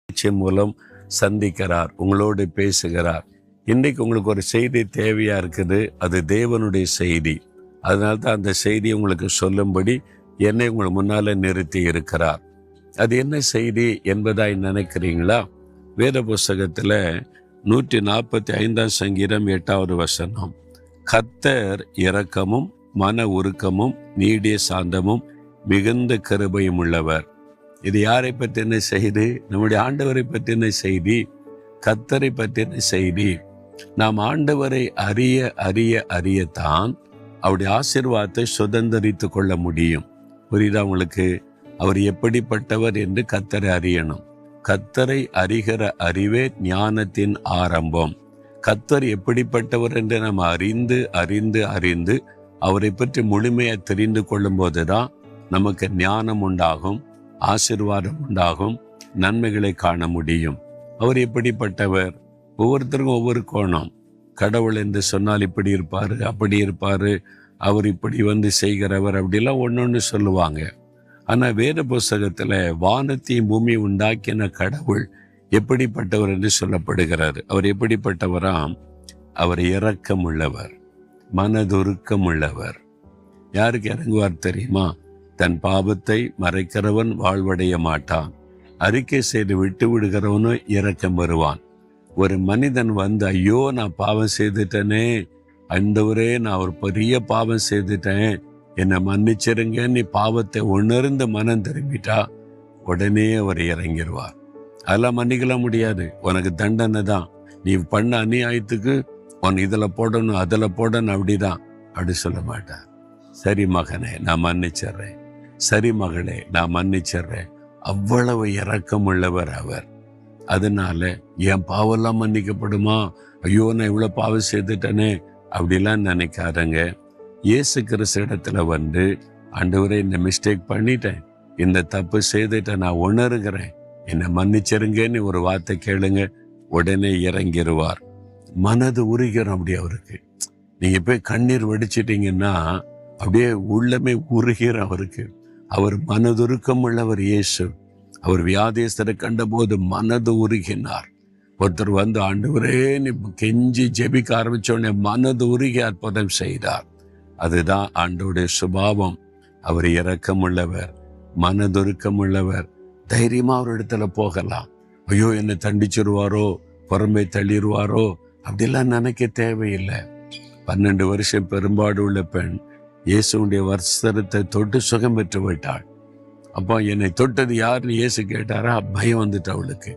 நிச்சயம் மூலம் சந்திக்கிறார், உங்களோடு பேசுகிறார். இன்றைக்கு உங்களுக்கு ஒரு செய்தி தேவையா இருக்குது, அது தேவனுடைய செய்தி. அதனால்தான் அந்த செய்தி உங்களுக்கு சொல்லும்படி என்னை உங்கள் முன்னால நிறுத்தி இருக்கிறார். அது என்ன செய்தி என்பதாய் நினைக்கிறீங்களா? வேத புஸ்தகத்துல 145 சங்கீதம் 8வது வசனம், கர்த்தர் இரக்கமும் மன உருக்கமும் நீடிய சாந்தமும் மிகுந்த கிருபையும் உள்ளவர். இது யாரை பற்றின செய்தி? நம்முடைய ஆண்டவரை பற்றின செய்தி, கர்த்தரை பற்றின செய்தி. நாம் ஆண்டவரை அறிய அறிய அறியத்தான் அவருடைய ஆசீர்வாதத்தை சுதந்திரித்து கொள்ள முடியும். புரியுதா உங்களுக்கு? அவர் எப்படிப்பட்டவர் என்று கர்த்தரை அறியணும். கர்த்தரை அறிகிற அறிவே ஞானத்தின் ஆரம்பம். கர்த்தர் எப்படிப்பட்டவர் என்று நாம் அறிந்து அறிந்து அறிந்து அவரை பற்றி முழுமையாக தெரிந்து கொள்ளும் போதுதான் நமக்கு ஞானம் உண்டாகும், ஆசீர்வாதம் உண்டாகும், நன்மைகளை காண முடியும். அவர் எப்படிப்பட்டவர்? ஒவ்வொருத்தருக்கும் ஒவ்வொரு கோணம். கடவுள் என்று சொன்னால் இப்படி இருப்பாரு, அப்படி இருப்பாரு, அவர் இப்படி செய்கிறவர், அப்படிலாம் ஒன்னொன்னு சொல்லுவாங்க. ஆனா வேத புஸ்தகத்துல வானத்தையும் பூமி உண்டாக்கின கடவுள் எப்படிப்பட்டவர் என்று சொல்லப்படுகிறார். அவர் எப்படிப்பட்டவராம்? அவர் இரக்கம் உள்ளவர், மனதுருக்கம் உள்ளவர். யாருக்கு இறங்குவார் தெரியுமா? தன் பாவத்தை மறைக்கிறவன் வாழ்வடைய மாட்டான், அறிக்கை செய்து விட்டு விடுகிறவனும் இரக்கம் வருவான். ஒரு மனிதன் ஐயோ நான் பாவம் செய்துட்டேனே, ஆண்டவரே நான் ஒரு பெரிய பாவம் செய்துட்டேன், என்னை மன்னிச்சிருங்க, நீ பாவத்தை உணர்ந்து மனம் திரும்பிட்டா உடனே அவர் இறங்கிடுவார். அதெல்லாம் மன்னிக்கலாம் முடியாது, உனக்கு தண்டனை தான், நீ பண்ண அநியாயத்துக்கு உன் இதில் போடணும் அதில் போடணும், அப்படிதான். அப்படி சொல்ல மாட்டார். சரி மகனே நான் மன்னிச்சிடுறேன், சரி மகளே நான் மன்னிச்சிடுறேன். அவ்வளவு இரக்கம் உள்ளவர் அவர். அதனால என் பாவெல்லாம் மன்னிக்கப்படுமா, ஐயோ நான் இவ்வளவு பாவம் செய்துட்டேனே அப்படிலாம் நினைக்காதங்க. இயேசு கிறிஸ்து இடத்துல ஆண்டவரே இந்த மிஸ்டேக் பண்ணிட்டேன், இந்த தப்பு செய்துட்டேன், நான் உணர்கிறேன், என்னை மன்னிச்சிருங்கன்னு ஒரு வார்த்தை கேளுங்க, உடனே இறங்கிடுவார். மனது உருகிறோம் அப்படி அவருக்கு. நீங்க போய் கண்ணீர் வடிச்சிட்டீங்கன்னா அப்படியே உள்ளமே உருகிற அவருக்கு. அவர் மனதுருக்கம் உள்ளவர் இயேசு. அவர் வியாதியஸ்தரை கண்ட போது மனது உருகினார். ஒருத்தர் ஆண்டவரே நீ கெஞ்சி ஜெபிக்க ஆரம்பிச்சோடனே மனது உருகி அற்புதம் செய்தார். அதுதான் ஆண்டவருடைய சுபாவம். அவர் இரக்கம் உள்ளவர், மனதுருக்கம் உள்ளவர். தைரியமா அவர் இடத்துல போகலாம். ஐயோ என்னை தண்டிச்சிருவாரோ, புறம்பே தள்ளிடுவாரோ அப்படிலாம் நினைக்க தேவையில்லை. 12 வருஷம் பெரும்பாடு உள்ள பெண் இயேசுடைய வஸ்திரத்தை தொட்டு சுகம் பெற்று விட்டாள். அப்போ என்னை தொட்டது யாருன்னு இயேசு கேட்டாரா? பயம் வந்துட்டு அவளுக்கு.